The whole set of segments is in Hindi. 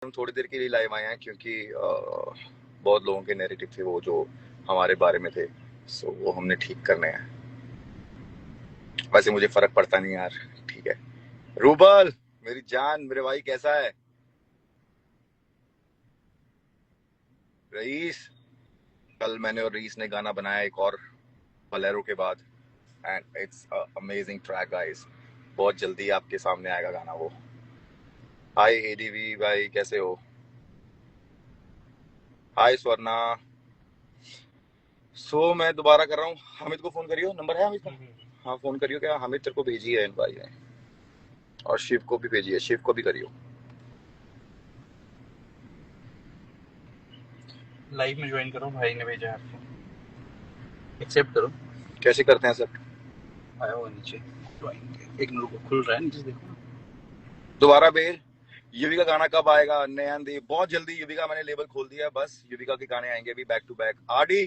हम थोड़ी देर के लिए लाइव आए हैं क्योंकि बहुत लोगों के नैरेटिव थे वो जो हमारे बारे में थे, सो वो हमने ठीक करने हैं। वैसे मुझे फर्क पड़ता नहीं यार, ठीक है। रूबल मेरी जान, मेरे भाई कैसा है? रईस, कल मैंने और रईस ने गाना बनाया एक और बलेरो के बाद, and it's amazing track guys. बहुत जल्दी आपके सामने आएगा गाना वो। हाय एडीवी भाई, कैसे हो? हाय स्वर्णा। मैं दोबारा कर रहा हूँ, हामिद को फोन करियो, नंबर है हामिद का? हाँ फोन करियो। क्या हामिद तेरे को भेजी है भाई ने, और शिव को भी भेजी है, शिव को भी करियो। लाइव में ज्वाइन करो, भाई ने भेजा है आपको, एक्सेप्ट करो। कैसे करते हैं सर? आया होगा नीचे ज्वाइन, एक मिनट को खुल रहा है नीचे देखो। दोबारा भेज। युविका गाना कब आएगा? नयन दीप, बहुत जल्दी। युविका मैंने लेबल खोल दिया है, बस युविका के गाने आएंगे अभी back to back. RD,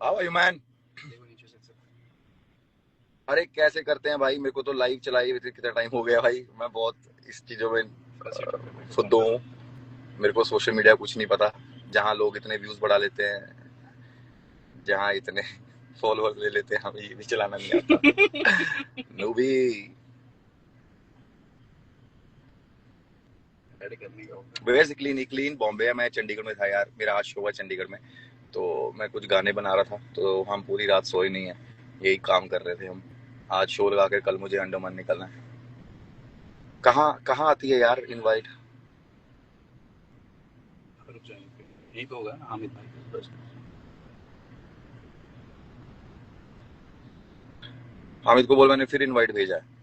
how are you man? देखो नीचे से अरे कैसे करते हैं भाई, मेरे को तो लाइव चलाई हुए कितना टाइम हो गया भाई, मैं बहुत इस चीजों में फुद्दू हूँ। मेरे को सोशल मीडिया कुछ नहीं पता, जहाँ लोग इतने व्यूज बढ़ा लेते हैं, जहाँ इतने फॉलोअर्स ले लेते हैं, हमें ये भी चलाना नहीं आता। नूबी ऐड करने का होगा। बेसिकली क्लीन बॉम्बे है, मैं चंडीगढ़ में था यार, मेरा आज शो हुआ चंडीगढ़ में, तो मैं कुछ गाने बना रहा था, तो हम पूरी रात सोए नहीं है, यही काम कर रहे थे हम। आज शो लगा के कल मुझे अंडमान निकलना है। कहाँ कहाँ आती है यार इनवाइट? रुक जाए, यही तो होगा ना हामिद भाई बस। हामिद को बोल, मैंने फिर इनवाइट भेजा है।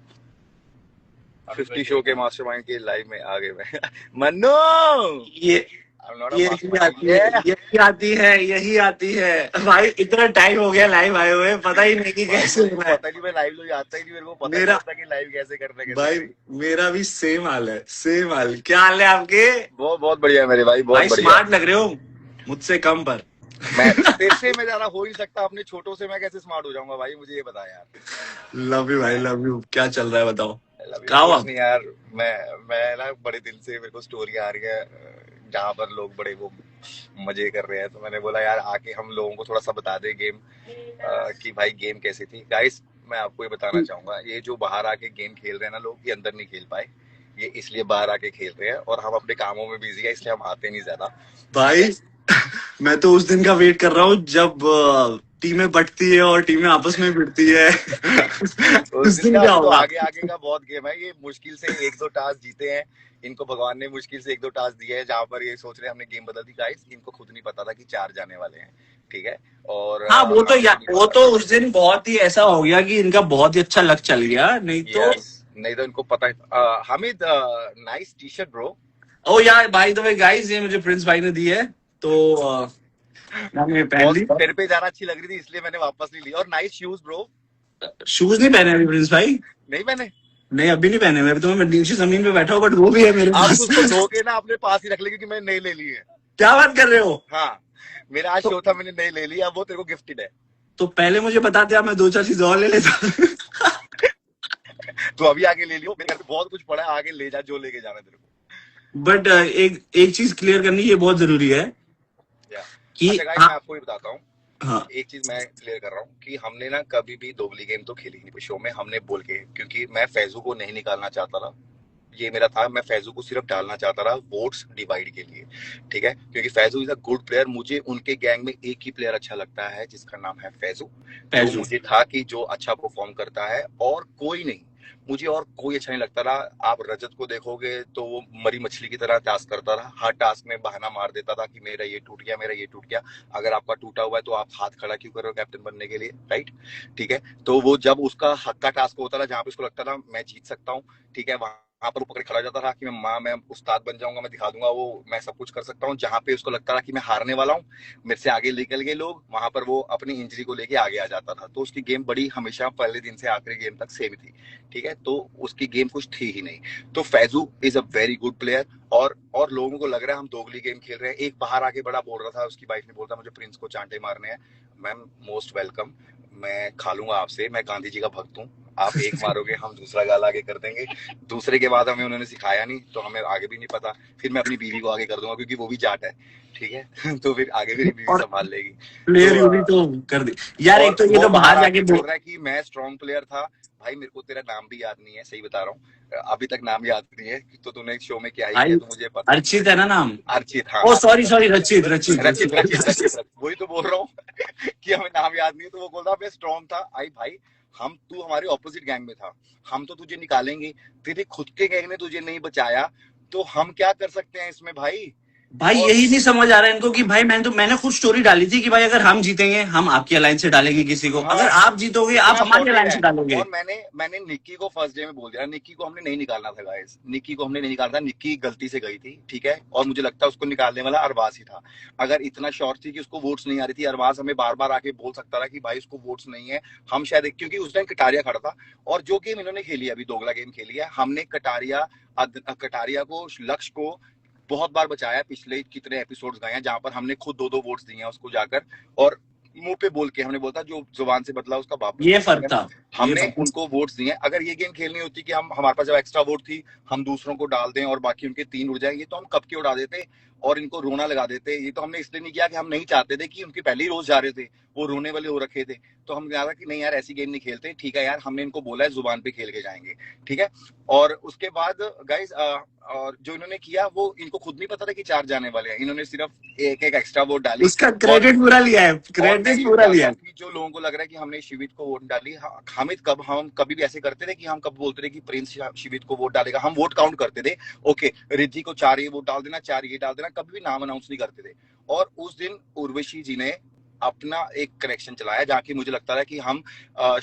हामिद 50 भाई शो के देखना। मास्टरमाइंड के लाइव में आ गए मैं। मन्नू, ये I'm not a यही mastermind. आती है, यही आती है, यही आती है भाई। इतना टाइम हो गया लाइव आए हुए, पता ही नहीं कि भाई कैसे मुझे हो रहा है। पता नहीं, मैं लाइव लोग आता ही नहीं, मेरे को पता ही नहीं मेरा होता कि लाइव कैसे करना है कैसे भाई, नहीं। मेरा भी सेम हाल है, सेम हाल। क्या हाल है आपके? बहुत बहुत बढ़िया मेरे भाई, बहुत भाई बढ़िया। स्मार्ट लग रहे हो मुझसे कम पर। मैं तेरे से मैं ज्यादा हो ही सकता, अपने छोटों से मैं कैसे स्मार्ट हो जाऊंगा भाई, मुझे ये बता यार। लव यू भाई, लव यू। क्या चल रहा है बताओ? लव यू कहाँ हो कुछ आप? नहीं यार। मैं ना बड़े दिन से मेरे को स्टोरी आ रही है जहाँ पर लोग बड़े वो मजे कर रहे हैं, तो मैंने बोला यार आके हम लोगों को थोड़ा सा बता दे गेम, कि भाई गेम कैसी थी गाइस। मैं आपको ये बताना चाहूंगा, ये जो बाहर आके गेम खेल रहे हैं ना लोग, ये अंदर नहीं खेल पाए, ये इसलिए बाहर आके खेल रहे हैं, और हम अपने कामों में बिजी है इसलिए हम आते नहीं ज्यादा, ठीक भाई है। मैं तो उस दिन का वेट कर रहा हूँ जब टीमें बंटती है और टीमें आपस में भिड़ती है। उस उस दिन दिन का क्या अभी तो होगा? आगे आगे का बहुत गेम है, ये मुश्किल से एक दो टास्क जीते हैं, इनको भगवान ने मुश्किल से एक दो टास्क दिए हैं जहां पर ये सोच रहे हैं हमने गेम बदल दी गाइस, इनको खुद नहीं पता था कि 4 जाने वाले हैं, ठीक है। और हाँ हमें भी नहीं वो पता तो था। उस दिन बहुत ही ऐसा हो गया कि इनका बहुत ही अच्छा लक चल गया, नहीं तो। यस, नहीं तो इनको पता। Hamid, nice T shirt bro. ओ यार भाई, द वे गाइस, ये मुझे प्रिंस भाई ने दी है, तो मैंने पहन बहुत ली। तेरे पे ज्यादा अच्छी लग रही थी इसलिए मैंने वापस नहीं ली। और नाइस शूज ब्रो। शूज नहीं पहने अभी प्रिंस भाई। नहीं मैंने, नहीं अभी नहीं पहने, मैं अभी तो मैं नीचे जमीन पे बैठा हूँ, बट वो भी है मेरे आप पास। उसको धो के ना अपने पास ही रख ले क्योंकि मैंने नई ले ली है। क्या बात कर रहे हो? हाँ, मेरा आज तो, शो था, मैंने नई ले ली, अब वो तेरे को गिफ्टेड है। तो पहले मुझे बताते आप, मैं दो चार चीज और ले लेता। तो अभी आके ले लियो, मेरे घर पे बहुत कुछ पड़ा है, आगे ले जा जो लेके जाना है तेरे बट एक एक चीज क्लियर करनी, ये बहुत जरूरी है को। या कि अच्छा गाइस, हाँ। मैं आपको ये बताता हूँ, हाँ एक चीज मैं क्लियर कर रहा हूँ कि हमने ना कभी भी दोगली गेम तो खेली नहीं शो में, हमने बोल के, क्योंकि मैं फैजू को नहीं निकालना चाहता था, ये मेरा था, मैं फैजू को सिर्फ डालना चाहता था वोट्स डिवाइड के लिए, ठीक है, क्योंकि Faizu is a good player. मुझे उनके गैंग में एक ही प्लेयर अच्छा लगता है जिसका नाम है फैजू, तो पैजू। मुझे था कि जो अच्छा परफॉर्म करता है, और कोई नहीं, मुझे और कोई अच्छा नहीं लगता रहा। आप रजत को देखोगे तो वो मरी मछली की तरह टास्क करता रहा, हर टास्क में बहाना मार देता था कि मेरा ये टूट गया, मेरा ये टूट गया। अगर आपका टूटा हुआ है तो आप हाथ खड़ा क्यों कर रहे हो कैप्टन बनने के लिए, राइट? ठीक है, तो वो जब उसका हक का टास्क होता था जहां पे उसको लगता था मैं जीत सकता हूँ, ठीक है, वहां पर वो पकड़ खड़ा हो जाता था कि मैं उस्ताद बन जाऊंगा, मैं दिखा दूंगा वो मैं सब कुछ कर सकता हूँ। जहां पे उसको लगता था कि मैं हारने वाला हूँ, मेरे से आगे निकल गए लोग, वहां पर वो अपनी इंजरी को लेके आगे आ जाता था। तो उसकी गेम बड़ी हमेशा पहले दिन से आखिरी गेम तक सेम थी, ठीक है, तो उसकी गेम कुछ थी ही नहीं। तो Faizu is a very good player, और लोगों को लग रहा है हम दोगली गेम खेल रहे हैं। एक बाहर आके बड़ा बोल रहा था, उसकी वाइफ ने बोलता मुझे प्रिंस को चांटे मारने हैं। मैम मोस्ट वेलकम, मैं खा लूंगा आपसे, मैं गांधी जी का भक्त हूँ, आप एक मारोगे हम दूसरा गाल आगे कर देंगे। दूसरे के बाद हमें उन्होंने सिखाया नहीं तो हमें आगे भी नहीं पता। फिर मैं अपनी बीवी को आगे कर दूंगा क्योंकि वो भी जाट है, ठीक है। तो फिर आगे मेरी बीवी और संभाल लेगी। प्लेयर तो यूवी तो कर दी यार। एक और तो ये वो तो बाहर बाहर जाके आके बोल रहा है कि मैं स्ट्रॉन्ग प्लेयर था। भाई मेरे को तेरा नाम भी याद नहीं है, सही बता रहा हूँ, अभी तक नाम याद नहीं है। तो तूने शो में क्या ही किया भाई तो मुझे पता नहीं अर्चित है ना नाम? है। अर्चित, हाँ ओ अर्चित सॉरी अर्चित सॉरी, रचित रचित रचित रचित रचित। रचित वही तो बोल रहा हूँ कि हमें नाम याद नहीं है। तो वो बोल रहा मैं स्ट्रॉन्ग था। आई भाई, हम तू हमारे ऑपोजिट गैंग में था, हम तो तुझे निकालेंगे। तेरे खुद के गैंग ने तुझे नहीं बचाया तो हम क्या कर सकते हैं इसमें भाई। भाई और यही नहीं समझ आ रहा है इनको कि भाई मैंने खुद स्टोरी डाली थी कि भाई अगर हम जीतेंगे हम आपकी अलायंस से डालेंगे किसी को, अगर हाँ, आप जीतोगे आप इतना हमारी सॉर्टेड अलायंस है। से डालोगे। और मैंने निक्की को फर्स्ट डे में बोल दिया, निक्की को हमने नहीं निकालना था गाइस, निक्की को हमने नहीं निकालना था। निक्की गलती से गई थी, ठीक है, और मुझे लगता है उसको निकालने वाला अरबाज ही था। अगर इतना श्योर थी कि उसको वोट्स नहीं आ रही थी, अरबाज हमें बार बार आके बोल सकता था कि भाई उसको वोट्स नहीं है। हम शायद क्योंकि उस टाइम कटारिया खड़ा था। और जो गेम इन्होंने खेली है, अभी दोगला गेम खेली है, हमने कटारिया को, लक्ष्य को बहुत बार बचाया। पिछले कितने एपिसोड्स गए हैं जहां पर हमने खुद 2-2 वोट्स दिए हैं उसको जाकर। और मुंह पे बोल के हमने बोलता जो जुबान से बदला उसका बाप ये बदला, ठीक फर्क है था, ना। ये हमने फर्क। उनको वोट्स दिए। अगर ये गेम खेलनी होती कि हम, हमारे पास जब एक्स्ट्रा वोट थी, हम दूसरों को डाल दें और बाकी उनके 3 उड़ जाएंगे, तो हम कब के उड़ा देते और इनको रोना लगा देते। ये तो हमने इसलिए नहीं किया कि हम नहीं चाहते थे कि उनके पहले ही रोज जा रहे थे, वो रोने वाले हो रखे थे। तो हम कहा कि नहीं यार ऐसी गेम नहीं खेलते, ठीक है यार, हमने इनको बोला है जुबान पे खेल के जाएंगे, ठीक है। और उसके बाद गाइस, और जो इन्होंने किया वो इनको खुद नहीं पता था कि 4 जाने वाले हैं। इन्होंने सिर्फ एक एक एक्स्ट्रा वोट डाली। उसका और क्रेडिट पूरा लिया है, और मैं क्रेडिट ये पूरा लिया चाहता है। हूँ कि जो लोगों को लग रहा है कि हमने शिवित को वोट डाली, हम कभी भी ऐसे करते थे कि हम कब बोलते थे कि प्रिंस शिवित को वोट डालेगा, हम वोट काउंट करते थे। ओके, रिद्धि को 4 ये वोट डाल देना, 4 ये डाल देना, कभी भी नाम अनाउंस नहीं करते थे। और उस दिन उर्वशी जी ने अपना एक करेक्शन चलाया जहाँ की मुझे लगता है कि हम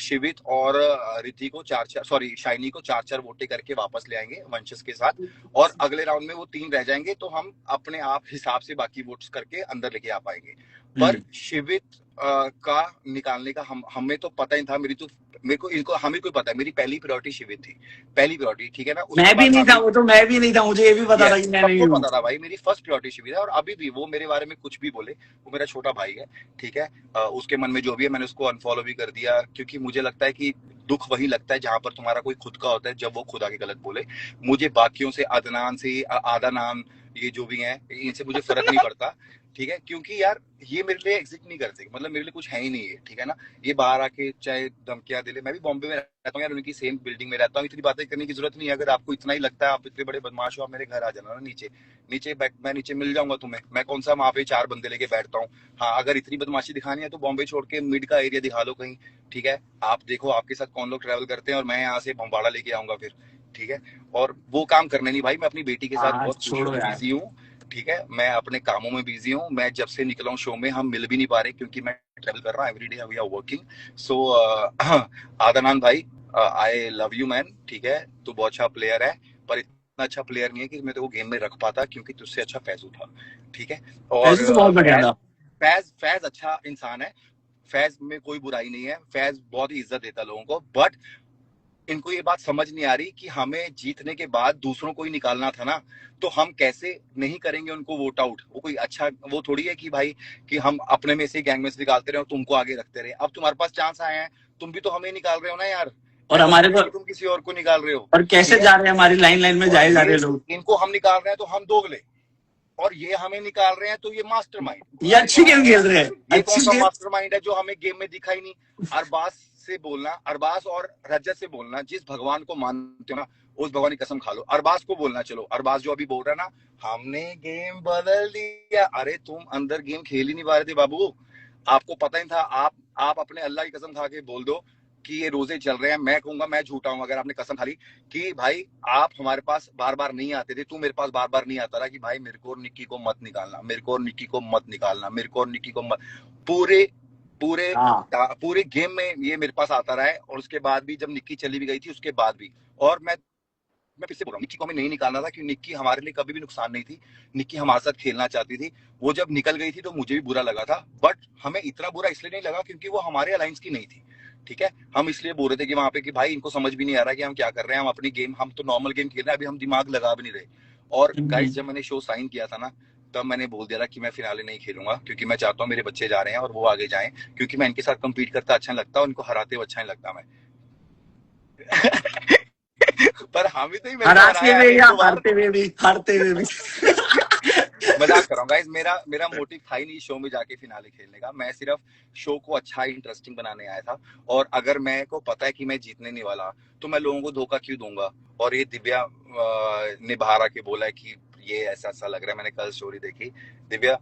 शिवित और रिद्धि को 4-4, सॉरी शाइनी को 4-4 वोटे करके वापस ले आएंगे वंशस के साथ। और अगले राउंड में वो 3 रह जाएंगे तो हम अपने आप हिसाब से बाकी वोट्स करके अंदर लेके आ पाएंगे। पर शिवित का निकालने का हमें तो पता ही था। मेरे को इनको हमें को पता है, मेरी पहली प्रायोरिटी शिवित थी, पहली प्रायोरिटी, ठीक है ना। उसके मैं भी बाद नहीं था, हमें, वो तो मैं भी नहीं था, मुझे ये भी पता था यस, कि मैं नहीं सबको हूँ। पता था भाई, मेरी फर्स्ट प्रायोरिटी शिविर है। और अभी भी वो मेरे बारे में कुछ भी बोले, वो मेरा छोटा भाई है, ठीक है। उसके मन में जो भी है, मैंने उसको अनफॉलो भी कर दिया क्योंकि मुझे लगता है कि दुख वही लगता है जहां पर तुम्हारा कोई खुद का होता है, जब वो खुद आके गलत बोले। मुझे बाकियों से, अदनान से, आदा नाम, ये जो भी हैं, इनसे मुझे फर्क नहीं पड़ता, ठीक है। क्योंकि यार ये मेरे लिए एग्जिस्ट नहीं करते, मतलब मेरे लिए कुछ है ही नहीं है, ठीक है ना। ये बाहर आके चाहे धमकियां दे ले, मैं भी बॉम्बे में रहता हूँ यार, उनकी सेम बिल्डिंग में रहता हूँ, इतनी बातें करने की जरूरत नहीं है। अगर आपको इतना ही लगता है आप इतने बड़े बदमाश हो, आप मेरे घर आ जाना ना नीचे, मैं नीचे मिल जाऊंगा तुम्हें। मैं कौन सा वहां पे 4 बंदे लेके बैठता हूँ। हाँ, अगर इतनी बदमाशी दिखानी है तो बॉम्बे छोड़ के मिड का एरिया दिखा लो कहीं, ठीक है। आप देखो आपके साथ कौन लोग ट्रैवल करते हैं और मैं यहाँ से बम्बाड़ा लेके आऊंगा फिर, ठीक है। और वो काम करने नहीं भाई, मैं अपनी बेटी के साथ हाँ बहुत खुश छोड़ो हूँ, यार। बिजी हूँ, ठीक है। मैं अपने कामों में बिजी हूँ। मैं जब से निकला हूँ शो में, हम मिल भी नहीं पा रहे क्योंकि मैं ट्रैवल कर रहा हूँ, एवरीडे वी आर वर्किंग। सो आदनान भाई, आई लव यू मैन, ठीक है। तू बहुत अच्छा प्लेयर है, पर इतना अच्छा प्लेयर नहीं है कि मैं तेरे को गेम में रख पाता, क्योंकि तुझसे अच्छा फैजू था, ठीक है। और ऐसे तो बहुत बढ़िया था। फैज फैज अच्छा इंसान है, फैज में कोई बुराई नहीं है, फैज बहुत ही इज्जत देता लोगों को। बट इनको ये बात समझ नहीं आ रही कि हमें जीतने के बाद दूसरों को ही निकालना था ना, तो हम कैसे नहीं करेंगे उनको वोट आउट। वो कोई अच्छा, वो थोड़ी है कि भाई कि हम अपने में से गैंग में से निकालते रहे और तुमको आगे रखते रहे। अब तुम्हारे पास चांस आए हैं, तुम भी तो हमें निकाल रहे हो ना यार। और ऐसा हमारे थोड़ी को, है कि तुम किसी और को निकाल रहे हो, और कैसे ठीक है। जा रहे हैं, हमारी लाइन लाइन में और जाए जा रहे ये हैं लोग। इनको हम निकाल रहे हैं तो हम दोगले, और ये हमें निकाल रहे हैं तो ये मास्टरमाइंड। ये अरे अच्छी वाह गेम खेल यार, रहे हैं, ये कौन अच्छी सा गेम। मास्टरमाइंड है जो हमें गेम में दिखा ही नहीं। अरबाज से बोलना, अरबाज और रजत से बोलना, जिस भगवान को मानते हो ना उस भगवान की कसम खा लो। अरबाज को बोलना, चलो अरबाज जो अभी बोल रहा है ना, हमने गेम बदल दिया, अरे तुम अंदर गेम खेल ही नहीं पा रहे थे बाबू, आपको पता ही था। आप अपने अल्लाह की कसम खा के बोल दो कि ये रोजे चल रहे हैं, मैं कहूंगा मैं झूठा हूं अगर आपने कसम खा ली कि भाई आप हमारे पास बार बार नहीं आते थे, तू मेरे पास बार बार नहीं आता रहा कि भाई मेरे को और निक्की को मत निकालना, मेरे को और निक्की को मत निकालना, मेरे को और निक्की को मत। पूरे पूरे हाँ पूरे गेम में ये मेरे पास आता रहा है। और उसके बाद भी जब निक्की चली भी गई थी उसके बाद भी। और मैं फिर से बोल रहा हूँ, निक्की को हमें नहीं निकालना था क्योंकि निक्की हमारे लिए कभी भी नुकसान नहीं थी। निक्की हमारे साथ खेलना चाहती थी। वो जब निकल गई थी तो मुझे भी बुरा लगा था, बट हमें इतना बुरा इसलिए नहीं लगा क्योंकि वो हमारे अलायंस की नहीं थी, ठीक है। हम इसलिए बोल रहे थे कि वहां पे कि भाई इनको समझ भी नहीं आ रहा कि हम क्या कर रहे हैं, हम अपनी गेम, हम तो नॉर्मल गेम खेल रहे हैं, अभी हम दिमाग लगा भी नहीं रहे। और गाइस जब मैंने शो साइन किया था ना, तब मैंने बोल दिया था कि मैं फिनाले नहीं खेलूंगा क्योंकि मैं चाहता हूँ मेरे बच्चे जा रहे हैं और वो आगे जाएं, क्योंकि मैं इनके साथ कम्पीट करता अच्छा नहीं लगता, उनको हराते हुए अच्छा नहीं लगता मैं। पर हामिद ने ही मेरे को हराते हराया हुए एक या दो बार। हारते हुए भी मजाक कर रहा हूँ गाइस, मेरा मेरा मोटिव था ही नहीं शो में जाके फिनाले खेलने का। मैं सिर्फ शो को अच्छा इंटरेस्टिंग बनाने आया था। और अगर मैं को पता है कि मैं जीतने नहीं वाला, तो मैं लोगों को धोखा क्यों दूंगा। और ये दिव्या ने बाहर आके बोला है कि ये ऐसा ऐसा लग रहा है। मैंने कल स्टोरी देखी। दिव्या,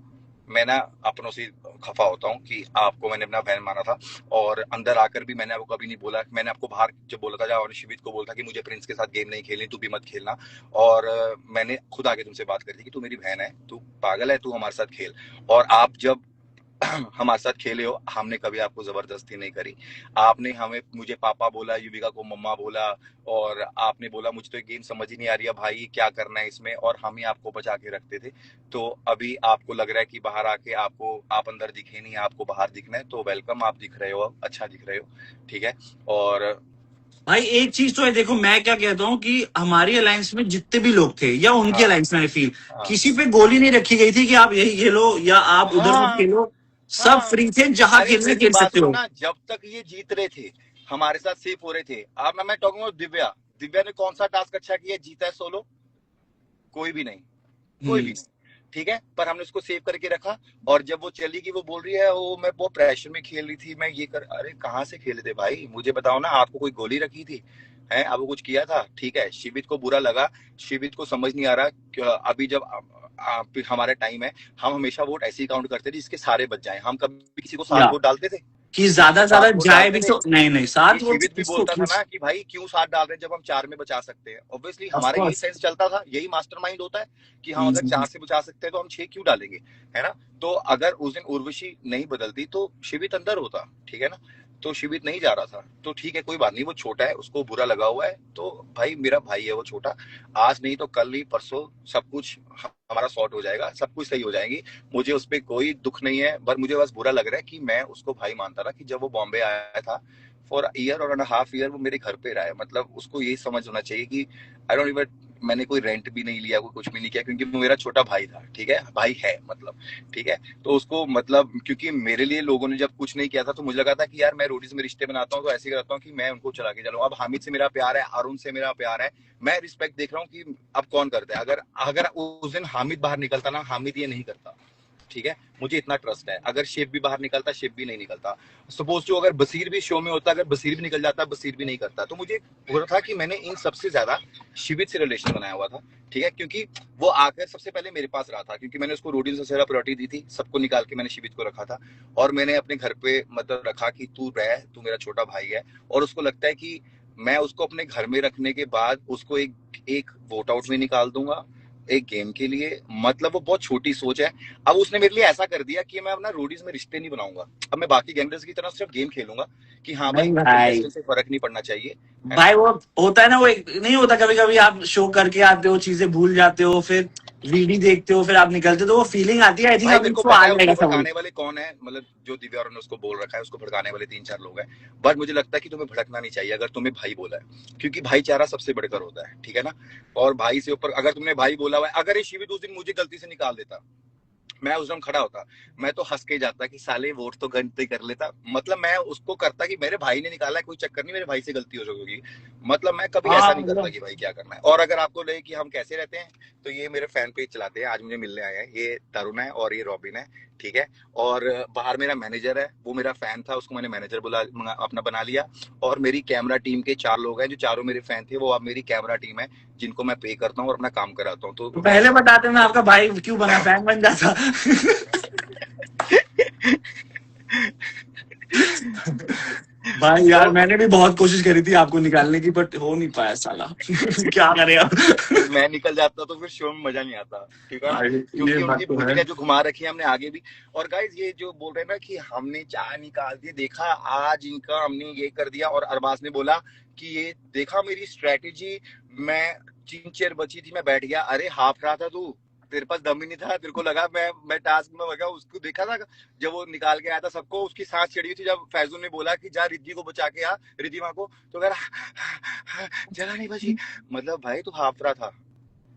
मैं ना अपनों से खफा होता हूँ कि आपको मैंने अपना बहन माना था, और अंदर आकर भी मैंने आपको कभी नहीं बोला। मैंने आपको बाहर जब बोला था, जब शिवित को बोला था कि मुझे प्रिंस के साथ गेम नहीं खेलनी, तू भी मत खेलना। और मैंने खुद आके तुमसे बात करी थी कि तू मेरी बहन है, तू पागल है, तू हमारे साथ खेल। और आप जब हमारे साथ खेले हो, हमने कभी आपको जबरदस्ती नहीं करी। आपने हमें मुझे पापा बोला, युविका को मम्मा बोला, और आपने बोला मुझे तो ये गेम समझ ही नहीं आ रही है भाई, क्या करना है इसमें, और हम ही आपको बचा के रखते थे। तो अभी आपको लग रहा है कि बाहर आके आपको, आप अंदर दिखे नहीं, आपको बाहर दिखना है, तो वेलकम, आप दिख रहे हो, अच्छा दिख रहे हो, ठीक है। और भाई एक चीज तो है, देखो मैं क्या कहता हूँ कि हमारी अलायंस में जितने भी लोग थे या उनकी हाँ अलायंस में, आई फील हाँ किसी पे गोली नहीं रखी गई थी कि आप यही खेलो या आप उधर मत हाँ खेलो। सब हाँ। फ्री थे, जहां अरे खेलना मेरी खेल बात सकते सुनो हो। ना, जब तक ये जीत रहे थे, हमारे साथ सेफ हो रहे थे। अब मैं टॉकिंग अबाउट दिव्या। दिव्या ने कौन सा टास्क अच्छा किया, जीता है सोलो? कोई भी नहीं, कोई भी हम्म। नहीं, ठीक है। पर हमने उसको सेव करके रखा। और जब वो चली गई, वो बोल रही है वो मैं बहुत प्रेशर में खेल रही थी, मैं ये कर। अरे कहाँ से खेले थे भाई, मुझे बताओ ना। आपको कोई गोली रखी थी है, अब वो कुछ किया था, ठीक है। शिवित को बुरा लगा, शिवित को समझ नहीं आ रहा अभी जब हमारा टाइम है, हम हमेशा वोट ऐसे ही काउंट करते थे जिसके सारे बच जाए। हम कभी किसी को सात या वोट डालते थे? कि किसी ज्यादा को से ज्यादा सात वोट जाए डालते भी थे? तो नहीं, नहीं ये साथ वो शिवित भी किसको बोलता था किस। ना कि भाई क्यों साथ डाल रहे हैं जब हम चार में बचा सकते हैं। ऑब्वियसली ऑफ हमारा यही कोर्स। सेंस चलता था, यही मास्टरमाइंड होता है कि हम अगर चार से बचा सकते हैं तो हम छह क्यों डालेंगे, है ना। तो अगर उस दिन उर्वशी नहीं बदलती तो शिवित अंदर होता, ठीक है ना। तो शिवित नहीं जा रहा था, तो ठीक है, कोई बात नहीं। वो छोटा है, उसको बुरा लगा हुआ है, तो भाई मेरा भाई है वो छोटा। आज नहीं तो कल ही परसों सब कुछ हमारा सॉर्ट हो जाएगा, सब कुछ सही हो जाएगी। मुझे उस पर कोई दुख नहीं है, पर मुझे बस बुरा लग रहा है कि मैं उसको भाई मानता था। कि जब वो बॉम्बे आया था फॉर ईयर और एंड हाफ ईयर, वो मेरे घर पे रहा है। मतलब उसको यही समझ होना चाहिए कि आई डोंट इवन, मैंने कोई रेंट भी नहीं लिया, कोई कुछ भी नहीं किया, क्योंकि वो मेरा छोटा भाई था, ठीक है, भाई है मतलब, ठीक है। तो उसको मतलब, क्योंकि मेरे लिए लोगों ने जब कुछ नहीं किया था, तो मुझे लगा था कि यार मैं रोडीज में रिश्ते बनाता हूँ तो ऐसे करता हूँ कि मैं उनको चला के चलूँ। अब हामिद से मेरा प्यार है, अरुण से मेरा प्यार है, मैं रिस्पेक्ट देख रहा हूँ कि अब कौन करता है। अगर अगर उस दिन हामिद बाहर निकलता ना, हामिद ये नहीं करता, ठीक है। मुझे इतना ट्रस्ट है। अगर शिव भी बाहर निकलता, शिव भी नहीं निकलता। सपोज जो अगर बसीर भी शो में होता, अगर बसीर भी निकल जाता, बसीर भी नहीं करता। तो मुझे हो रहा था कि मैंने इन सबसे ज्यादा शिवित से रिलेशन बनाया हुआ था, ठीक है। क्योंकि वो आकर सबसे पहले मेरे पास रहा था, क्योंकि मैंने उसको रोडीन से ज्यादा प्रायोरिटी दी थी। सबको निकाल के मैंने शिवित को रखा था, और मैंने अपने घर पे मतलब रखा कि तू रह, तू मेरा छोटा भाई है। और उसको लगता है कि मैं उसको अपने घर में रखने के बाद उसको एक वोट आउट में निकाल दूंगा एक गेम के लिए। मतलब वो बहुत छोटी सोच है। अब उसने मेरे लिए ऐसा कर दिया कि मैं अपना रोडीज में रिश्ते नहीं बनाऊंगा। अब मैं बाकी गैंगस्टर्स की तरह सिर्फ गेम खेलूंगा कि हाँ भाई नहीं भाई, कंटेस्टेंट से फर्क नहीं पड़ना चाहिए, है ना। भाई वो होता है ना, वो एक नहीं होता, कभी कभी आप शो करके आते हो, चीजें भूल जाते हो, फिर वीडी देखते हो, फिर आप निकलते हो, तो वो फीलिंग आती है। आई थिंक भाई अब मेरे को इसको आ पता है जाएगा उसको समझ। भड़काने वाले कौन है, मतलब जो दिव्या और ने उसको बोल रखा है, उसको भड़काने वाले 3-4 लोग हैं। बट मुझे लगता है कि तुम्हें भड़कना नहीं चाहिए अगर तुम्हें भाई बोला है, क्योंकि भाईचारा सबसे बढ़कर होता है, ठीक है ना। और भाई से ऊपर अगर तुमने भाई बोला हुआ है, अगर ये शिवित उस दिन मुझे गलती से निकाल देता, मैं उस दिन खड़ा होता, मैं तो हंस के जाता कि साले वोट तो गलती कर लेता। मतलब मैं उसको करता कि मेरे भाई ने निकाला है, कोई चक्कर नहीं, मेरे भाई से गलती हो जाएगी। मतलब मैं कभी ऐसा हाँ नहीं करता मतलब कि भाई क्या करना है। और अगर आपको लगे कि हम कैसे रहते हैं, तो ये मेरे फैन पेज चलाते हैं, आज मुझे मिलने आए हैं, ये तरुण है और ये रॉबिन है, ठीक है। और बाहर मेरा मैनेजर है, वो मेरा फैन था, उसको मैंने मैनेजर अपना बना लिया। और मेरी कैमरा टीम के 4 लोग हैं, जो चारों मेरे फैन थे, वो अब मेरी कैमरा टीम है, जिनको मैं पे करता हूँ और अपना काम कराता हूँ। तो तो मैं पहले बताते मैं आपका भाई क्यों बना, फैन बन जाता। भाई यार तो मैंने भी बहुत कोशिश करी थी आपको निकालने की, बट हो नहीं पाया साला। क्या करे अब। फिर मैं निकल जाता तो फिर शो में मजा नहीं आता, ठीक है ना। भाई ये क्योंकि बात उनकी तो है। बुद्धियां जो घुमा रखी है हमने आगे भी। और गाइज ये जो बोल रहे हैं ना कि हमने चाय निकाल दी, देखा आज इनका हमने ये कर दिया। और अरबाज ने बोला कि ये देखा मेरी स्ट्रेटेजी, मैं 3 चेयर बची थी, मैं बैठ गया। अरे हाफ रहा था तू, तेरे पास दम ही नहीं था, तेरे को लगा मैं टास्क में लगा। उसको देखा था जब वो निकाल के आया था सबको, उसकी सांस चढ़ी हुई थी। जब फैजूल ने बोला कि जा रिद्धि को बचा के आ, रिद्धि माँ को, तो कह रहा जगह नहीं बची। मतलब भाई तू हाफ रहा था,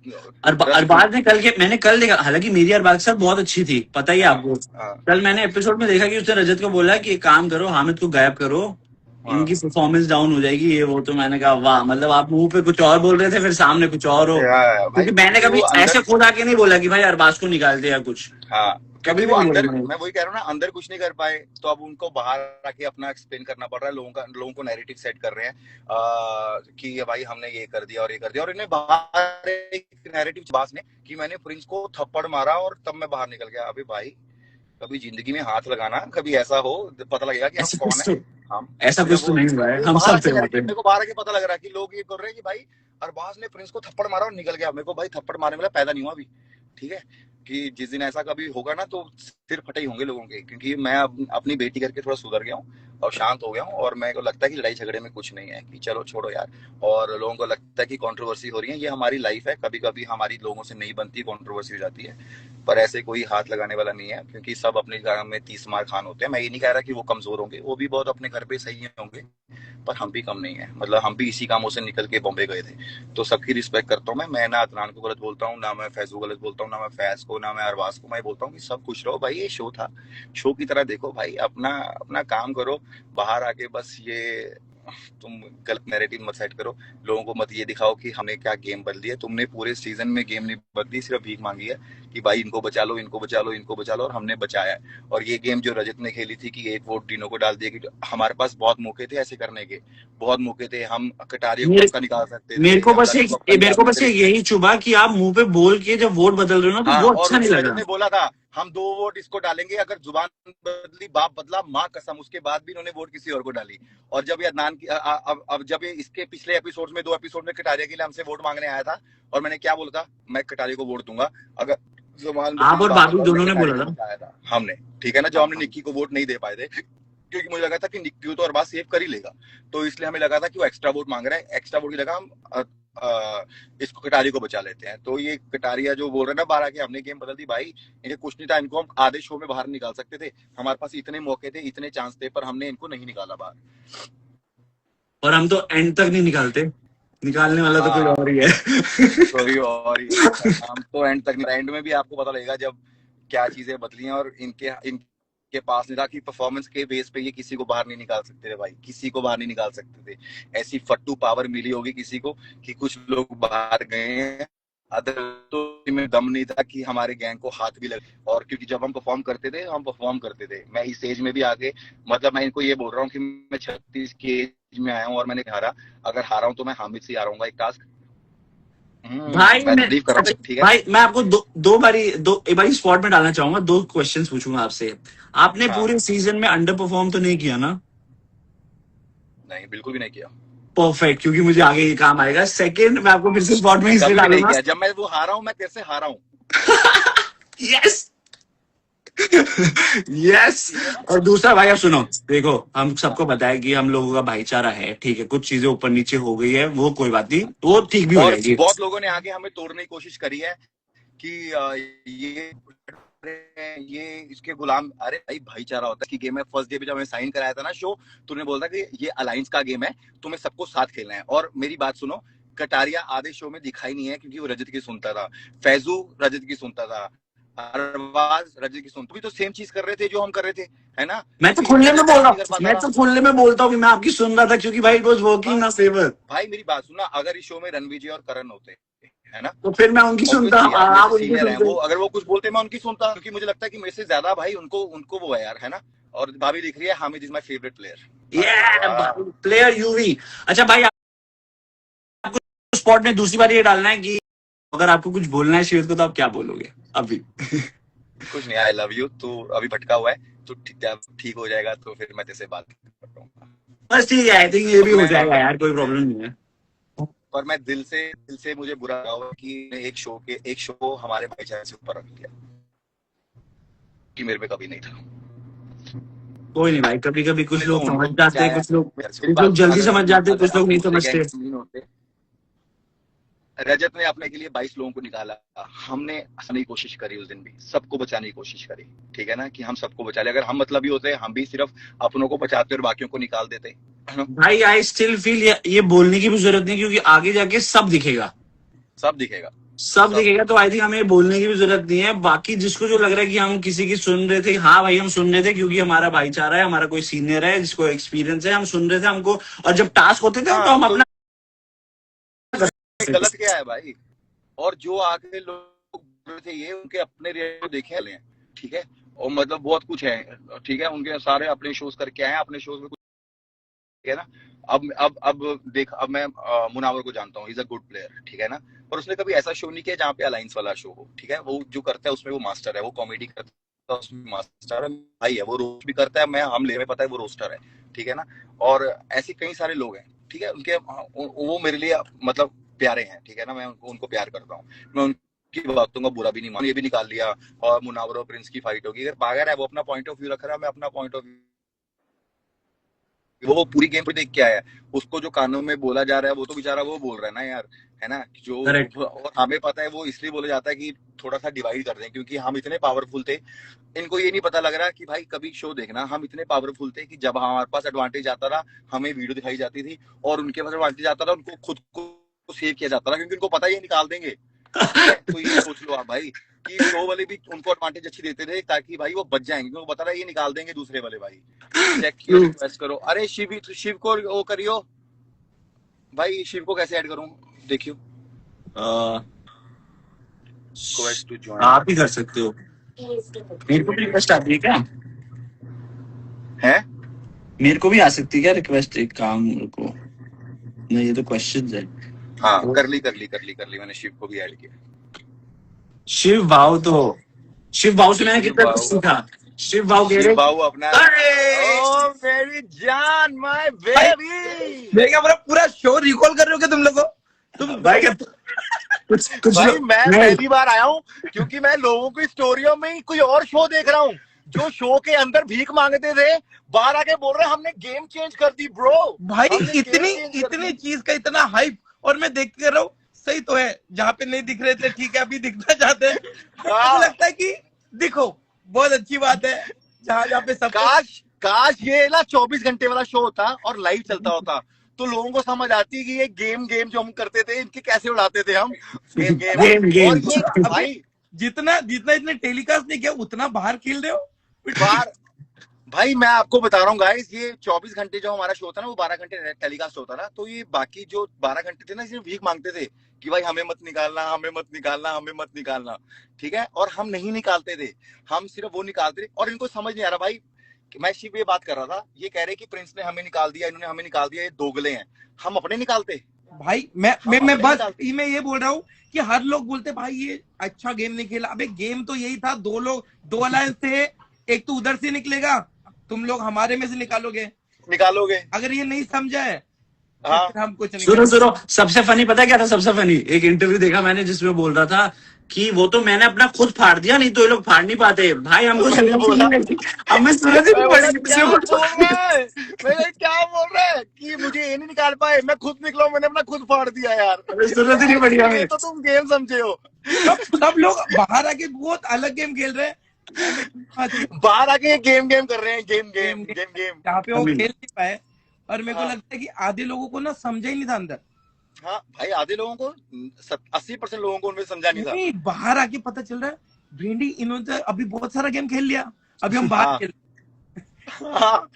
ट्रस्ट मी। अरबाज ने कल के, मैंने कल देखा, हालांकि मेरी अरबाज के साथ बहुत अच्छी थी, पता ही है हाँ आपको। हाँ कल मैंने एपिसोड में देखा कि उसने रजत को बोला कि एक काम करो, हामिद को गायब करो, हाँ इनकी परफॉर्मेंस डाउन हो जाएगी, ये वो। तो मैंने कहा वाह, मतलब आप मुंह पे कुछ और बोल रहे थे, फिर सामने कुछ और हो। भाई, क्योंकि मैंने क्योंकि कभी वो अंदर, ऐसे खुद आके नहीं बोला कि भाई अरबाज को निकाल दे या कुछ, हाँ क्योंकि कभी भी वो नहीं बोला अंदर, मैंने। मैं वही कह रहा हूँ ना, अंदर कुछ नहीं कर पाए तो अब उनको बाहर आके अपना एक्सप्लेन करना पड़ रहा है। लोगों को नैरेटिव सेट कर रहे हैं कि भाई हमने ये कर दिया और ये कर दिया, और इन्हें बाहर एक नैरेटिव बास ने कि मैंने प्रिंस को थप्पड़ मारा और तब मैं बाहर निकल गया। अबे भाई, कभी जिंदगी में हाथ लगाना, कभी ऐसा हो पता लगेगा कि हम ऐसा कौन कुछ है। तो हम ऐसा जब कुछ तो नहीं हुआ है, वो हम बाहर सब थे आके वहां पे। मेरे को बाहर आके पता लग रहा है कि लोग ये कर रहे हैं कि भाई अरबाज ने प्रिंस को थप्पड़ मारा और निकल गया। मेरे को भाई थप्पड़ मारने वाला पैदा नहीं हुआ अभी, ठीक है, कि जिस दिन ऐसा कभी होगा ना तो सिर फटे ही होंगे लोगों के। क्योंकि मैं अपनी बेटी करके थोड़ा सुधर गया हूँ और शांत हो गया हूँ, और मेरे को लगता है कि लड़ाई झगड़े में कुछ नहीं है, कि चलो छोड़ो यार। और लोगों को लगता है कि कंट्रोवर्सी हो रही है, ये हमारी लाइफ है, कभी कभी हमारी लोगों से नहीं बनती, कंट्रोवर्सी हो जाती है, पर ऐसे कोई हाथ लगाने वाला नहीं है। क्योंकि सब अपने घर में 30 मार खान होते हैं। मैं ये नहीं कह रहा कि वो कमजोर होंगे, वो भी बहुत अपने घर पे सही होंगे, पर हम भी कम नहीं है। मतलब हम भी इसी कामों से निकल के बॉम्बे गए थे। तो सबकी रिस्पेक्ट करता हूँ मैं ना अदनान को गलत बोलता हूँ, ना मैं फैजू गलत बोलता हूँ, ना मैं फैज को, ना मैं अरबाज को। मैं बोलता हूँ कि सब खुश रहो भाई, ये शो था, शो की तरह देखो भाई, अपना अपना काम करो। बाहर आके बस ये तुम गलत नैरेटिव मत सेट करो, लोगों को मत ये दिखाओ कि हमने क्या गेम बदल दिया। तुमने पूरे सीजन में गेम नहीं बदली, सिर्फ भीख मांगी है कि भाई इनको बचा लो, इनको बचा लो, इनको बचा लो, और हमने बचाया है। और ये गेम जो रजत ने खेली थी कि एक वोट डिनो को डाल दिया, कि हमारे पास बहुत मौके थे ऐसे करने के, बहुत मौके थे। हम कटारिया को मेरे पक्का निकाल सकते मेरे थे, को हम बस रजत एक को पक्का मेरे निकाल को बस सकते थे। एक यही चुभा कि आप मुंह पे बोल के जब वोट बदल रहे हो ना, तो हाँ, वो और अच्छा नहीं उसमें लगा। रजत ने बोला था हम 2 वोट इसको डालेंगे, अगर जुबान बदली बाप बदला माँ कसम। उसके बाद भी इन्होंने वोट किसी और को डाली। और जब ये अदनान की अब जब ये इसके पिछले एपिसोड में 2 एपिसोड में कटारिया के लिए हमसे वोट मांगने आया था, और मैंने क्या बोला था, मैं कटारिया को वोट दूंगा अगर जुबान आप बदली और बाप बाबू बदला। और मैं दोनों ने कटारिया बोला को था। बचाया था हमने, ठीक है ना, जो हमने निक्की को वोट नहीं दे पाए थे, क्योंकि मुझे लगा था कि निक्की तो अरबाज सेव कर ही लेगा। तो इसलिए हमें लगा था कि वो एक्स्ट्रा वोट मांग रहा है, एक्स्ट्रा वोट की लगा हम इसको कटारिया को बचा लेते हैं। तो ये कटारिया जो बोल रहे हैं ना बाहर आके हमने गेम बदल दी, भाई इनके कुछ नहीं था, इनको हम आधे शो में बाहर निकाल सकते थे। हमारे पास इतने मौके थे, इतने चांस थे, पर हमने इनको नहीं निकाला बाहर। और हम तो एंड तक नहीं निकालते, निकालने वाला तो कोई हाँ, और ही है। कोई और ही है। हम तो एंड तक नहीं, एंड में भी आपको पता लगेगा जब क्या चीजें बदली हैं। और इनके पास नहीं था कि परफॉर्मेंस के बेस पे ये किसी को बाहर नहीं निकाल सकते थे भाई, किसी को बाहर नहीं निकाल सकते थे। ऐसी फट्टू पावर मिली होगी किसी को कि कुछ लोग बाहर गए हैं, अदर तो में दम नहीं था कि हमारे गैंग को हाथ भी लगे। और क्योंकि जब हम परफॉर्म करते थे, हम परफॉर्म करते थे। मैं इस एज में भी आके, मतलब मैं इनको ये बोल रहा हूँ कि मैं 36 की एज में आया हूँ और मैंने हारा। अगर हारा हूँ तो मैं हामिद से हारूंगा एक टास्क। भाई मैं मैं बिलीव कर रहा अच्छा हूँ, ठीक है। भाई, मैं आपको एक बारी स्पॉट में डालना चाहूंगा, 2 क्वेश्चंस पूछूंगा आपसे। आपने हाँ, पूरे सीजन में अंडर परफॉर्म तो नहीं किया ना? नहीं बिल्कुल भी नहीं किया, परफेक्ट, क्योंकि मुझे आगे ये काम आएगा। सेकंड, मैं आपको फिर से स्पॉट में इसलिए कभी भी नहीं डालूंगा। किया। जब मैं वो हारा हूँ, मैं तेरे से हारा हूँ, यस। यस। ठीक है ना। और दूसरा भाई, आप सुनो, देखो हम हाँ, सबको पता है कि हम लोगों का भाईचारा है, ठीक है, कुछ चीजें ऊपर नीचे हो गई है, वो कोई बात नहीं, वो ठीक भी हो और जाएगी। बहुत लोगों ने आगे हमें तोड़ने की कोशिश करी है कि ये इसके गुलाम। अरे भाई, भाईचारा होता है कि गेम है। फर्स्ट डे पे जब हमें साइन कराया था ना शो, तूने बोला था कि ये अलायंस का गेम है, तुम्हें सबको साथ खेलना है। और मेरी बात सुनो, कटारिया आधे शो में दिखाई नहीं है क्योंकि वो रजत की सुनता था, फैजू रजत की सुनता था, अरबाज रजत की सुनता। भी तो सेम चीज कर रहे थे जो हम कर रहे थे, है ना। मैं तो क्योंकि खुलने में रजत बोल काम रहा नहीं कर हूँ, पाता मैं था। तो खुलने में बोलता हूँ कि मैं आपकी सुन रहा था, क्योंकि भाई इट वाज वर्किंग ना फेवर। भाई मेरी बात सुनना, अगर इस शो में रणवीर जी और करण होते, है ना, तो फिर मैं उनकी सुनता, ऑब्वियसली यार मेरे आप से उनकी सीनियर हैं सुनते। वो, अगर वो कुछ बोलते मैं उनकी सुनता। क्योंकि मुझे लगता है कि मेरे से ज्यादा भाई उनको उनको वो है यार, है ना। और भाभी लिख रही है Hamid is my favourite player. अरे वाह। Player UV. अच्छा भाई, आपको स्पॉट में दूसरी बार ये डालना है कि अगर आपको कुछ बोलना है शिविर को, तो आप क्या बोलोगे अभी? कुछ नहीं, आई लव यू। तू अभी भटका हुआ है, तो ठीक हो जाएगा तो फिर मैं तेरे से बात करूंगा। बस ठीक है, आई थिंक ये भी पर हो मैं जाएगा यार, कोई प्रॉब्लम नहीं है। पर मैं दिल से मुझे बुरा लगा हुआ कि एक शो हमारे भाईचारे से ऊपर रख दिया, कि मेरे पे कभी नहीं था। कोई नहीं भाई, कभी कभी कुछ लोग समझ उनको जाते हैं, बचाया। कुछ लोग जल्दी समझ जाते हैं, कुछ लोग नहीं दूसरे समझते। गैंग नहीं होते। रजत ने अपने के लिए 22 लोगों को निकाला, हमने हंसने की कोशिश करी उस दिन भी, सबको बचाने की कोशिश करी, ठीक है ना, कि हम सबको बचा ले। अगर हम मतलब ही होते, हम भी सिर्फ अपनों को बचाते और बाकियों को निकाल देते। भाई आई स्टिल फील ये बोलने की भी जरूरत नहीं, क्योंकि आगे जाके सब दिखेगा, सब दिखेगा, सब सब दिखेगा, तो आई थिंक हमें बोलने की भी जरूरत नहीं है। बाकी जिसको जो लग रहा है कि हम किसी की सुन रहे थे, हाँ भाई हम सुन रहे थे क्योंकि हमारा भाईचारा है, हमारा कोई सीनियर है जिसको एक्सपीरियंस है, हम सुन रहे थे हमको। और जब टास्क होते थे तो हाँ, हम तो अपना गलत क्या है भाई? और जो आगे लोग बोल रहे थे ये उनके अपने रियल देखे वाले हैं, ठीक है, और मतलब बहुत कुछ है, ठीक है, उनके सारे अपने शोज करके आए हैं, अपने शोज में कुछ है ना। अब देख, अब मैं मुनावर को जानता हूँ, इज अ गुड प्लेयर, ठीक है ना, पर उसने कभी ऐसा शो नहीं किया जहाँ पे अलायंस वाला शो हो, ठीक है। वो जो करता है उसमें वो मास्टर है, वो कॉमेडी करता है उसमें मास्टर है भाई है, वो रोस्ट भी करता है, मैं हम ले में पता है वो रोस्टर है, ठीक है ना। और ऐसे कई सारे लोग हैं, ठीक है, उनके वो मेरे लिए मतलब प्यारे हैं, ठीक है ना, मैं उनको प्यार करता हूँ, मैं उनकी बातों का बुरा भी नहीं मानता। ये भी निकाल लिया और मुनावर और प्रिंस की फाइट होगी, अगर पागल है वो अपना पॉइंट ऑफ व्यू रख रहा है, मैं अपना पॉइंट ऑफ व्यू, वो पूरी गेम पे देख के आया है, उसको जो कानों में बोला जा रहा है वो तो बेचारा वो बोल रहा है ना यार, है ना, जो। करेक्ट। और हमें पता है वो इसलिए बोला जाता है कि थोड़ा सा डिवाइड कर दें, क्योंकि हम इतने पावरफुल थे, इनको ये नहीं पता लग रहा कि भाई कभी शो देखना, हम इतने पावरफुल थे कि जब हमारे पास एडवांटेज आता था हमें वीडियो दिखाई जाती थी, और उनके पास एडवांटेज आता था उनको खुद को सेव किया जाता था, क्योंकि उनको पता है ये निकाल देंगे, ठीक है। तो ये सोच लो आप भाई कि शो वाले भी उनको एडवांटेज अच्छी देते थे ताकि भाई वो बच जाएंगे, क्योंकि पता था ये निकाल देंगे दूसरे वाले भाई। चेक कियो, True. रिक्वेस्ट करो, अरे शिव को वो करियो भाई, शिव को कैसे ऐड करूं, देखियो, रिक्वेस्ट टू ज्वाइन आप ही कर सकते हो। मेरे को भी रिक्वेस्ट आती है क्या? है। मेरे को भी आ सकती है क्या रिक्वेस्ट? एक काम को, नहीं ये तो क्वेश्चन है। हाँ, कर ली, मैंने शिव को भी ऐड किया। शिव भाव तो, शिव भाव से मैंने शिव कितना कुछ भाव, सीखा। शिव भाव कह शिव रहे, बाबू अपना, अरे ओ मेरी जान, माय भाई बेबी। मैं क्या पूरा पूरा शो रिकॉल कर रहे हो क्या तुम लोगों? तुम भाई क्या कुछ भाई लोग मैं पहली बार आया हूँ, क्योंकि मैं लोगों की स्टोरियों में ही कोई और शो देख रहा हूँ, जो शो के अंदर भीख मांगते थे बाहर आके बोल रहे हमने गेम चेंज कर दी ब्रो, भाई हमने गेम इतनी चेंज कर इतनी दी। चीज का इतना हाइप, और मैं देख कर रहा हूँ सही तो है, जहाँ पे नहीं दिख रहे थे ठीक है अभी दिखना चाहते हैं, बट मुझे हाँ, लगता है कि दिखो बहुत अच्छी बात है, जहाँ जहाँ पे सब काश ये ना 24 घंटे वाला शो होता और लाइव चलता होता, तो लोगों को समझ आती कि ये गेम जो हम करते थे इनके कैसे उड़ाते थे हम, गेम गेम और गेम ये अभी भाई जितना जितना इतने टेलीकास्ट नहीं किया उतना बाहर खेल रहे हो। बार भाई मैं आपको बता रहा हूँ गाइस, ये 24 घंटे जो हमारा शो था ना वो 12 घंटे टेलीकास्ट होता था, तो ये बाकी जो 12 घंटे थे ना इसमें भीख मांगते थे कि भाई हमें मत निकालना, हमें मत निकालना, हमें मत निकालना, ठीक है, और हम नहीं निकालते थे, हम सिर्फ वो निकालते थे, और इनको समझ नहीं आ रहा भाई। मैं शिव ये बात कर रहा था, ये कह रहे कि प्रिंस ने हमें निकाल दिया, इन्होंने हमें निकाल दिया, ये दोगले हैं, हम अपने निकालते, भाई मैं हम मैं मैं अपने बस निकालते। मैं ये बोल रहा हूँ कि हर लोग बोलते भाई ये अच्छा गेम नहीं खेला, अबे गेम तो यही था, दो अलायंस थे, एक तो उधर से निकलेगा, तुम लोग हमारे में से निकालोगे, निकालोगे, अगर ये नहीं समझा है तो हाँ। फिर हम कुछ नहीं सुनो कर सुनो, सबसे फनी पता है क्या था? सबसे फनी एक इंटरव्यू देखा मैंने जिसमें बोल रहा था कि वो तो मैंने अपना खुद फाड़ दिया, नहीं तो ये लोग फाड़ नहीं पाते। भाई हमको मैंने बोला, हमें सूरज ही मैं नहीं बोला पड़ी किसी क्या को। बोल रहा है, मैंने क्या बोल रहा है कि मुझे ये नहीं निकाल पाए, मैं खुद निकला हूं, मैंने अपना खुद फाड़ दिया यार, हमें सूरज ही नहीं पड़ी हमें। ये तो तुम गेम समझे हो। सब लोग बाहर आके बहुत अलग गेम खेल रहे हैं, बाहर आके गेम कर रहे हैं, गेम जहाँ पे वो अभी खेल नहीं पाए, और मेरे को हाँ। लगता है कि आधे लोगों को ना समझा ही नहीं था अंदर, हाँ भाई, आधे लोगों को 80% लोगों को उनमें समझा नहीं था। नहीं बाहर आके पता चल रहा है भिंडी इन्होंने तो अभी बहुत सारा गेम खेल लिया, अभी हम बाहर हाँ। खेल, हाँ,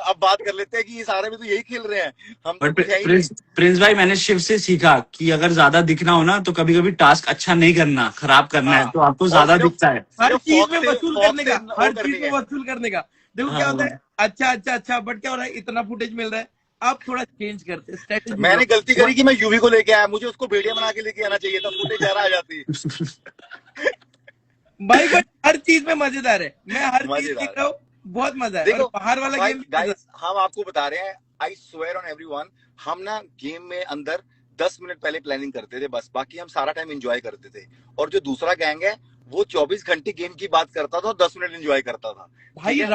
अब बात कर लेते हैं कि ये सारे भी तो यही खेल रहे हैं, हम तो बट कुछ है ही नहीं। प्रिंस भाई मैंने शिव से सीखा कि अगर ज्यादा दिखना हो ना तो कभी कभी टास्क अच्छा नहीं करना, खराब करना है, हाँ, तो आपको और ज्यादा सिर्फ दिखता है। हर सिर्फ चीज फॉक्स में से वसूल फॉक्स करने से का, वो हर करने चीज में का। वसूल करने का। देखो क्या हाँ होता है, अच्छा बट क्या हो रहा है, इतना फुटेज मिल रहा है, अब थोड़ा चेंज करते हैं स्ट्रेटेजी। मैंने गलती करी कि मैं यूवी को लेके आया, मुझे उसको वीडियो बना के लेके आना चाहिए था, फुटेज ज्यादा आ जाती। भाई बट हर चीज में मजेदार है, मैं हर चीज मजेदार देख रहा हूँ, बहुत मजा है, और देखो बाहर वाला भाई गेम भी मजा गाइस, हम आपको बता रहे हैं, आई स्वेयर ऑन एवरीवन, हम ना गेम में अंदर 10 मिनट पहले प्लानिंग करते थे बस, बाकी हम सारा टाइम एंजॉय करते थे, और जो दूसरा गैंग है वो 24 घंटे गेम की बात करता था और 10 मिनट एंजॉय करता था, भाई ठीक है।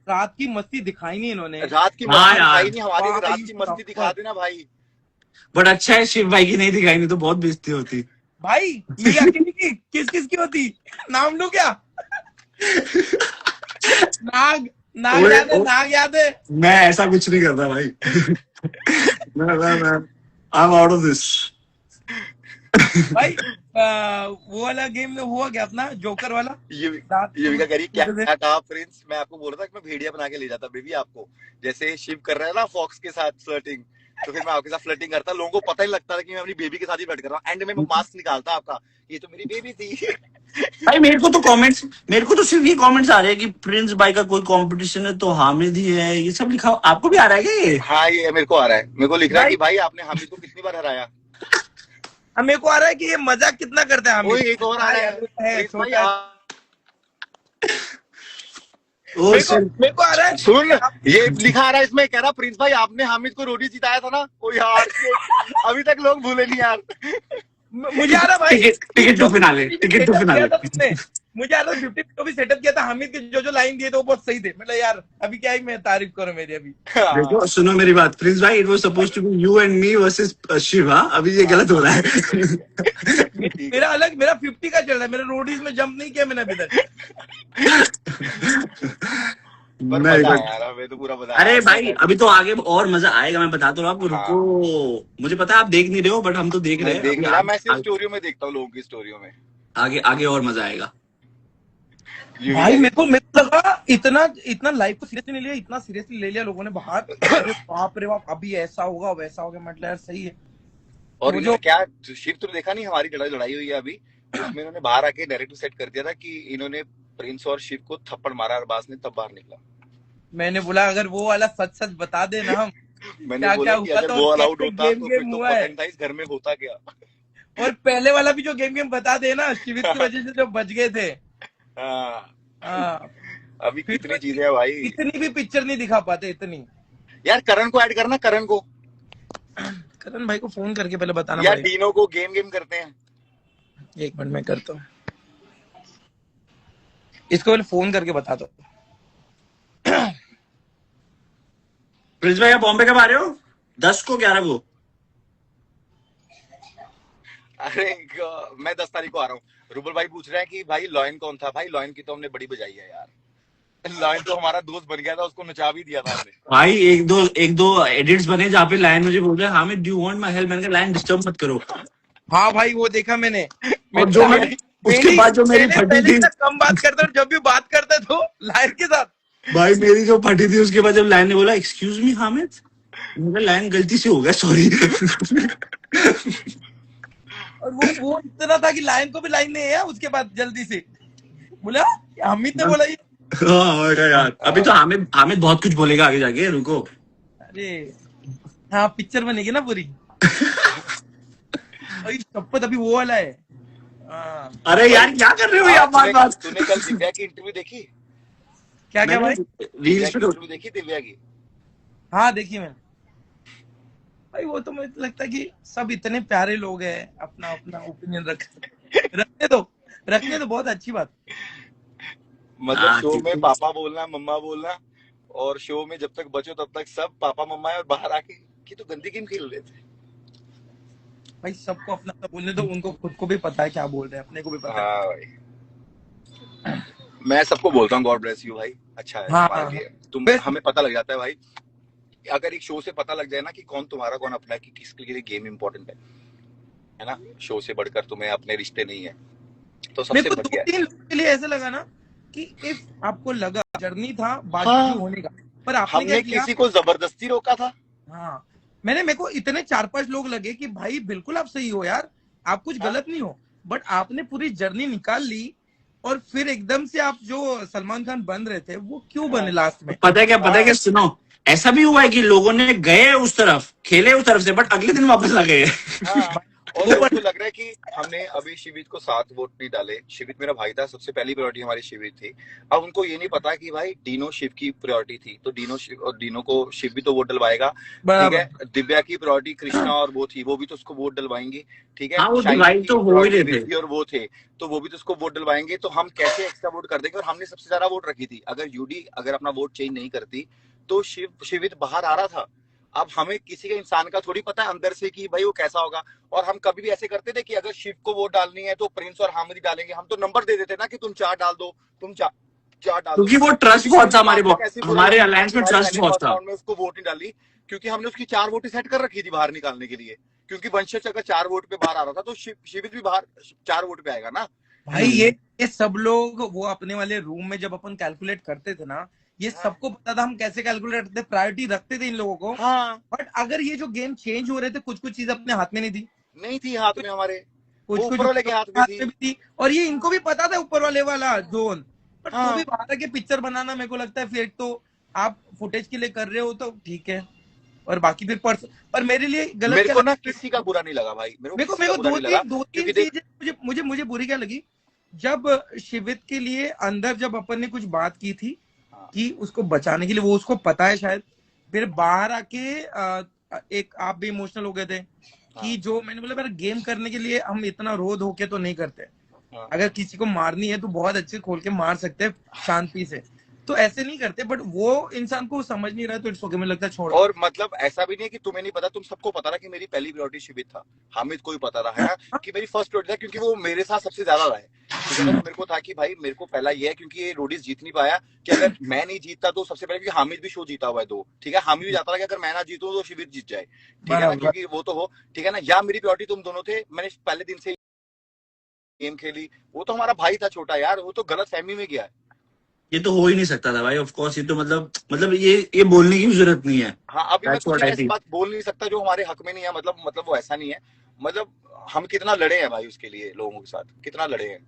रात की मस्ती दिखाई नहीं इन्होंने, रात की हाँ मस्ती यार। दिखाई नहीं, हमारी भी रात भाई की मस्ती दिखा देना भाई। बट अच्छा है शिव भाई की नहीं दिखाई, नहीं तो बहुत बेइज्जती होती। भाई मेरी अकेली की किस की होती, नाम लू क्या? नाग नाग ओए, याद है, नाग याद है, मैं ऐसा कुछ नहीं करता भाई। मैं I am out of this. भाई वो वाला गेम में हुआ क्या अपना जोकर वाला रात को युविका कह रही क्या सोते थे। क्या कहा प्रिंस, मैं आपको बोल रहा था कि मैं भेड़िया बना के ले जाता बेबी आपको, जैसे शिव कर रहा है ना फॉक्स के साथ फ्लर्टिंग, तो फिर मैं आपके साथ फ्लर्टिंग करता, लोगों को पता ही लगता था कि मैं अपनी बेबी के साथ ही फ्लर्ट कर रहा हूँ, एंड में मैं मास्क निकालता आपका, ये तो मेरी बेबी थी। भाई मेरे को तो सिर्फ ये कमेंट्स आ रहे हैं कि प्रिंस भाई का कोई कंपटीशन है तो हामिद ही है, ये सब लिखा आपको भी आ रहा है क्या ये? हाँ ये मेरे को आ रहा है, मेरे को लिख रहा है भाई कि भाई आपने हामिद को कितनी बार हराया। अब मेरे को आ रहा है कि ये मजाक कितना करते हैं ओए हामिद। एक और आ रहा है प्रिंस भाई, छोटा है। ओ सर मेरे को आ रहा है सुन ये लिखा आ रहा है इसमें, कह रहा प्रिंस भाई आपने हामिद को रोटी जिताया था ना, ओ यार अभी तक लोग भूले नहीं यार। मुझे आ रहा भाई ticket to finale, ticket to finale. मुझे आ रहा 50 को भी सेटअप किया था हामिद के, जो लाइन दिए थे वो बहुत सही थे। मतलब यार अभी क्या ही मैं तारीफ करूं मेरी अभी। देखो सुनो मेरी बात प्रिंस भाई, it was supposed to be you and me versus Shiva, अभी ये गलत हो रहा है। मेरा अलग, मेरा 50 का चल रहा है, मेरा रोडीज में जंप नहीं किया मैंने अभी तक। पर मैं मजा आया यार, हमें तो पूरा मजा आया। अरे भाई अभी तो आगे और मजा आएगा, मैं बता तो रहा हूँ आपको, रुको। मुझे पता है आप देख नहीं रहे हो बट हम तो देख रहे मैं हैं। देख अभी रहा, मैं सिर्फ स्टोरियों में देखता हूँ, लोगों की स्टोरियों में। आगे आगे और मजा आएगा। भाई मेरे को लगा इतना लाइफ को सीरियसली नहीं लिया, इतना सीरियसली ले लिया लोगों ने बाहर। अरे बाप रे बाप, अभी ऐसा होगा वैसा होगा, मतलब यार सही है। और वो इन्होंने क्या शिव तो देखा नहीं, हमारी लड़ाई हुई है अभी, उसमें इन्होंने बाहर आके डायरेक्ट सेट कर दिया था कि इन्होंने प्रिंस और शिव को थप्पड़ मारा, अरबाज ने तब बाहर निकला। मैंने बोला अगर वो वाला सच सच बता दे ना हम, मैंने क्या बोला क्या कि हुआ अगर तो वो अलाउड कैसे होता तो फिर गेम तो हुआ पता है। नहीं था इस घर में होता क्या। और पहले वाला भी जो गेम बता दे ना, शिवित की वजह से जो बच गए थे। हाँ, अभी फिर कितनी चीजें हैं भाई, इतनी भी पिक्चर नहीं दिखा पाते इतनी। यार करण को ऐड करना, करण को, करण भाई को फोन करके पहले बताना यार पड़ेगा। डीनो को गेम करते हैं। एक मिनट में करता हूँ, इसको पहले फोन करके बता दो। प्रिंस भाई आप बॉम्बे कब आ रहे हो? 10 को 11 को? अरे मैं 10 तारीख को आ रहा हूँ। रूबल भाई पूछ रहे हैं कि भाई लॉयन कौन था, भाई लॉयन की तो हमने बड़ी बजाई है यार, लॉयन तो हमारा दोस्त बन गया था, उसको नचा भी दिया था हमने। भाई एक दो एडिट्स बने जहाँ पे लाइन मुझे बोल रहे हैं Hamid do you want my help, मैंने कहा लाइन डिस्टर्ब मत करो। हाँ भाई वो देखा मैंने। और जो मैं उसके बाद जो मेरी फटी थी, कम बात करता हूँ, जब भी बात करता तो लाइन के साथ। भाई मेरी जो फटी थी उसके बाद जब लाइन ने बोला एक्सक्यूज मी हामिद, मेरा लाइन गलती से हो गया सॉरी। और वो इतना था कि लाइन को भी लाइन नहीं है, उसके बाद जल्दी से बोला हामिद ने बोला ये। हाँ यार अभी तो हामिद बहुत कुछ बोलेगा आगे जाके, रुको। अरे हाँ पिक्चर बनेगी ना पूरी। शपथ अभी वो वाला है। अरे यार क्या कर रहे हो यार, बात तूने कल दिव्या की इंटरव्यू देखी? क्या क्या भाई? रील्स पे इंटरव्यू देखी दिव्या की? हाँ देखी मैंने भाई। वो तो मुझे लगता है कि सब इतने प्यारे लोग हैं, अपना अपना ओपिनियन रखने तो बहुत अच्छी बात। मतलब शो में पापा बोलना, मम्मा बोलना, और शो में जब तक बचो तब तक सब पापा मम्मा है, और बाहर आके कि तो गंदी गेम खेल रहे थे। भाई सबको अपना अपना बोलने दो, उनको खुद को भी पता है क्या बोल रहे हैं, अपने को भी पता है। हाँ भाई, मैं सबको बोलता हूँ गॉड ब्लेस यू भाई, अच्छा है हाँ, तुम्हारे लिए, हमें पता लग जाता है भाई, अगर एक शो से पता लग जाए ना कि कौन तुम्हारा कौन अपना है, कि किसके लिए गेम इंपॉर्टेंट है ना, शो से बढ़कर तुम्हें अपने रिश्ते नहीं है, तो सबसे बढ़िया है। 2-3 लोगों के लिए ऐसा लगा ना कि इफ आपको लगा जर्नी था बाकी हाँ, होने का, पर आपने हमने किसी को जबरदस्ती रोका था। हाँ मेरे को इतने 4-5 लोग लगे कि भाई बिल्कुल आप सही हो यार, आप कुछ गलत नहीं हो, बट आपने पूरी जर्नी निकाल ली और फिर एकदम से आप जो सलमान खान बन रहे थे वो क्यों बने लास्ट में? पता है क्या सुनो, ऐसा भी हुआ है कि लोगों ने गए उस तरफ, खेले उस तरफ से, बट अगले दिन वापस आ गए। हाँ, और उनको लग रहा है कि हमने अभी शिवित को 7 वोट नहीं डाले, शिवित मेरा भाई था, सबसे पहली प्रायोरिटी हमारी शिवित थी। अब उनको ये नहीं पता कि भाई डीनो शिव की प्रायोरिटी थी, तो डीनो को शिव भी तो वोट डलवाएगा, ठीक है। दिव्या की प्रायोरिटी कृष्णा और वो थी, वो भी तो उसको वोट डलवाएंगी, ठीक है। वो डिवाइड तो हो ही रहे थे, और वो थे तो वो भी तो उसको वोट डलवाएंगे, तो हम कैसे एक्स्ट्रा वोट कर देंगे? और हमने सबसे ज्यादा वोट रखी थी, अगर यूडी अगर अपना वोट चेंज नहीं करती तो शिवित बाहर आ रहा था। अब हमें किसी के इंसान का थोड़ी पता है अंदर से कि भाई वो कैसा होगा, और हम कभी भी ऐसे करते थे कि अगर शिव को वोट डालनी है तो प्रिंस और हामिद डालेंगे, हम तो नंबर दे देते ना कि तुम 4 डाल दो, तुम 4 डाल दो, क्योंकि वो ट्रस्ट बहुत था हमारे अलायंस में, ट्रस्ट बहुत था। उसको वोट नहीं डाली, क्योंकि हमने उसकी 4 वोटें सेट कर रखी थी बाहर निकालने के लिए, क्योंकि वंशज अगर 4 वोट पे बाहर आ रहा था तो शिवित भी बाहर 4 वोट पे आएगा ना। भाई ये सब लोग वो अपने वाले रूम में जब अपन कैलकुलेट करते थे ना, ये सबको पता था हम कैसे कैलकुलेट करते, प्रायोरिटी रखते थे इन लोगों को। हाँ, बट अगर ये जो गेम चेंज हो रहे थे, कुछ कुछ चीज अपने हाथ में नहीं थी हाथ में हमारे, कुछ वो कुछ ऊपर वाले के हाथ में हाथ थी। में भी थी, और ये इनको भी पता था ऊपर वाले वाला जोन। बट हाँ। तो भी बाहर आके पिक्चर बनाना, मेरे को लगता है फिर तो आप फुटेज के लिए कर रहे हो तो ठीक है, और बाकी फिर पर मेरे लिए गलत मेरे क्या को ना लगा? किसी का बुरा नहीं लगा भाई, मेरे मेरे को को किसी का बुरा नहीं लगा, दो तीन क्योंकि देख चीजें मुझे बुरी क्या लगी। जब शिवित के लिए अंदर जब अपन ने कुछ बात की थी कि उसको बचाने के लिए, वो उसको पता है शायद, फिर बाहर आके एक आप भी इमोशनल हो गए थे कि जो मैंने बोला यार गेम करने के लिए हम इतना रो धो के तो नहीं करते, अगर किसी को मारनी है तो बहुत अच्छे खोल के मार सकते हैं शांति से, तो ऐसे नहीं करते। बट वो इंसान को समझ नहीं रहा है तो इट्स ओके, मुझे लगता है छोड़। और मतलब ऐसा भी नहीं है कि तुम्हें नहीं पता, तुम सबको पता था कि मेरी पहली प्रायोरिटी शिवित था, हामिद को भी पता था, है ना, कि मेरी फर्स्ट प्रायोरिटी था, क्योंकि वो मेरे साथ सबसे ज्यादा रहा है, ठीक है ना। तो मेरे को था कि भाई मेरे को पहला ये है, क्योंकि ये रोडीज जीत नहीं पाया, कि अगर मैं नहीं जीतता तो सबसे पहले, क्योंकि हामिद भी शो जीता हुआ है 2, ठीक है, हामिद भी जाता था कि अगर मैं ना जीतूं तो शिवित जीत जाए, ठीक है ना, क्योंकि वो तो हो, ठीक है ना। या मेरी प्रायोरिटी तुम दोनों थे, मैंने पहले दिन से गेम खेली, वो तो हमारा भाई था छोटा यार, वो तो गलत फहमी में गया है। ये तो हो ही नहीं सकता था भाई, ऑफ कोर्स। ये तो मतलब ये बोलने की भी जरूरत नहीं है। हाँ, अभी मैं That's what कुछ I ऐसी think. बात बोल नहीं सकता जो हमारे हक में नहीं है, मतलब वो ऐसा नहीं है, मतलब हम कितना लड़े हैं भाई उसके लिए, लोगों के साथ कितना लड़े हैं।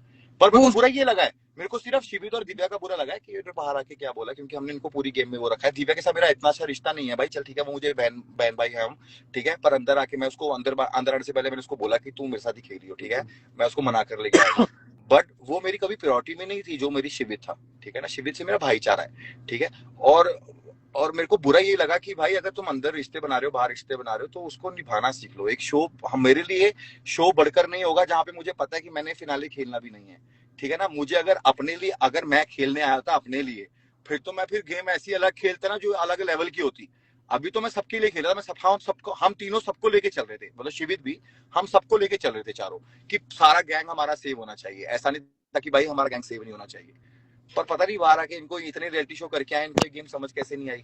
पर मेरे को बुरा ये लगा है, मेरे को सिर्फ शिवित और दिव्या का बुरा लगा है कि ये बाहर आके क्या बोला, क्योंकि हमने इनको पूरी गेम में वो रखा है। दिव्या के साथ मेरा इतना अच्छा रिश्ता नहीं है भाई, चल ठीक है, वो मुझे बहन भाई है हम, ठीक है, पर अंदर आके मैं उसको अंदर आने से पहले मैंने उसको बोला कि तू मेरे साथ ही खेली हो, ठीक है, मैं उसको मना कर लेके आया, बट वो मेरी कभी प्रायोरिटी में नहीं थी, जो मेरी शिवित था, ठीक है ना। शिवित से मेरा भाईचारा है, ठीक है। और मेरे को बुरा ये लगा कि भाई अगर तुम अंदर रिश्ते बना रहे हो, बाहर रिश्ते बना रहे हो, तो उसको निभाना सीख लो। एक शो मेरे लिए शो बढ़कर नहीं होगा जहां पे मुझे पता है कि मैंने फिनाले खेलना भी नहीं है, ठीक है ना। मुझे अगर अपने लिए, अगर मैं खेलने आया था अपने लिए, फिर तो मैं गेम ऐसी अलग खेलता ना जो अलग लेवल की होती। अभी तो मैं सबके लिए खेल रहा था, हम तीनों सबको लेके चल रहे थे, मतलब शिवित भी, हम सबको लेके चल रहे थे चारों, कि सारा गैंग हमारा सेव होना चाहिए। ऐसा नहीं था कि भाई हमारा गैंग सेव नहीं होना चाहिए। पर पता नहीं बाहर आके इनको इतने रियलिटी शो करके आए, इनको गेम समझ कैसे नहीं आई।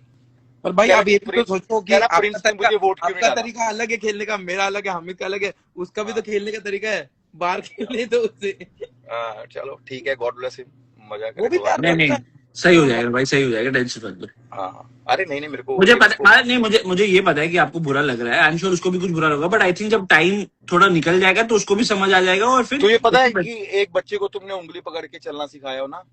पर भाई आप ये भी तो सोचो कि आपका तरीका तरीका अलग है खेलने का, मेरा अलग है, हामिद का अलग है, उसका भी तो खेलने का तरीका है, बाहर खेलने तो उससे। चलो ठीक है, गॉड ब्लेस हिम, मजा वो भी प्यार नहीं नहीं, सही हो जाएगा भाई, सही हो जाएगा, टेंशन मत लो। हाँ, अरे नहीं मेरे को मुझे पता नहीं, मुझे ये पता है कि आपको बुरा लग रहा है, आई एम श्योर उसको भी कुछ बुरा लगा, बट आई थिंक जब टाइम थोड़ा निकल जाएगा तो उसको भी समझ आ जाएगा। और फिर तो ये पता है कि एक बच्चे को तुमने उंगली पकड़ के चलना सिखाया हो ना,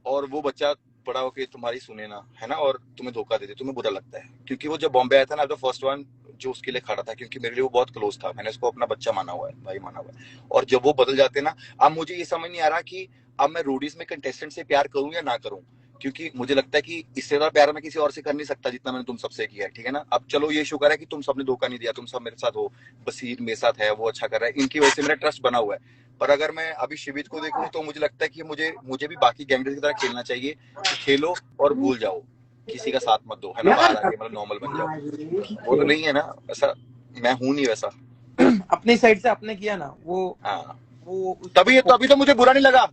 और वो बच्चा बड़ा होके तुम्हारी सुने ना, है ना, और तुम्हें धोखा दे दे, तुम्हें बुरा लगता है। क्योंकि वो जब बॉम्बे आया था ना, तो फर्स्ट वन जो उसके लिए खड़ा था, क्योंकि मेरे लिए वो बहुत क्लोज था, मैंने उसको अपना बच्चा माना हुआ है, भाई माना हुआ है। और जब वो बदल जाते ना, अब मुझे ये समझ नहीं आ रहा कि अब मैं रोडीज में कंटेस्टेंट से प्यार करूं या ना करूं, क्योंकि मुझे लगता है कि इससे ज्यादा प्यार मैं किसी और से कर नहीं सकता जितना मैंने तुम सबसे किया है, ठीक है ना। अब चलो ये शुक्र है कि तुम सबने धोखा नहीं दिया, तुम सब मेरे साथ हो, बसीर मेरे साथ है, वो अच्छा कर रहा है, इनकी वजह से मेरा ट्रस्ट बना हुआ है। पर अगर मैं अभी शिवित को देखूं तो मुझे लगता है कि मुझे भी बाकी गैंगस्टर की तरह खेलना चाहिए, कि खेलो और भूल जाओ, किसी का साथ मत दो, है ना, बाहर आके मतलब नॉर्मल बन जाओ। वो तो नहीं है ना, ऐसा मैं हूं नहीं वैसा। अपनी साइड से आपने किया ना वो, हाँ, वो तभी तो मुझे बुरा नहीं लगा,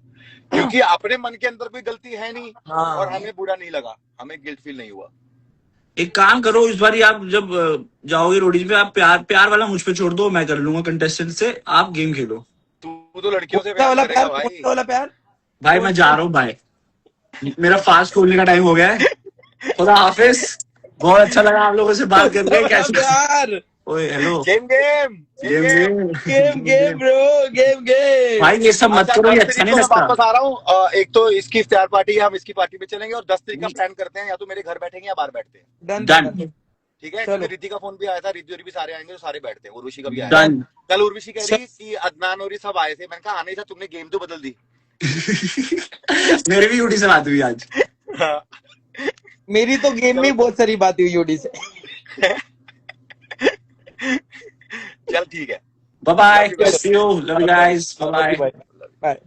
क्योंकि अपने मन के अंदर कोई गलती है नहीं, हाँ। और हमें बुरा नहीं लगा, हमें गिल्ट फील नहीं हुआ। एक काम करो, इस बार आप जब जाओगे रोडीज पे, आप प्यार वाला मुझ पे छोड़ दो, मैं कर लूंगा कंटेस्टेंट से, आप गेम खेलो। तू तो लड़कियों से वाला करेगा प्यार, भाई। वाला प्यार भाई मैं जा रहा हूँ भाई, मेरा फास्ट खोलने का टाइम हो गया है। खुदा हाफिज, बहुत अच्छा लगा आप लोगों से बात करके। कैसे प्यार, ओए हेलो, गेम ब्रो, गेम भाई ये सब मत करो, ये अच्छा नहीं लगता। वापस आ रहा हूँ। एक तो इसकी इफ्तार पार्टी है, हम इसकी पार्टी में चलेंगे, और 10 तारीख का प्लान करते हैं, या तो मेरे घर बैठेंगे या बाहर बैठते हैं। डन, ठीक है, क्योंकि रिद्धि का फोन भी आया था, रिद्धि भी सारे आएंगे तो सारे बैठते हैं। उर्वशी का भी आया डन। कल, उर्वशी कह रही कि अदनान और ये सब आए थे, मैंने कहा आने था, तुमने गेम तो बदल दी। मेरी भी यूटी से बात हुई आज। मेरी तो गेम में बहुत सारी बात हुई यूटी से। चल ठीक है, bye bye, see you, love you guys, bye bye.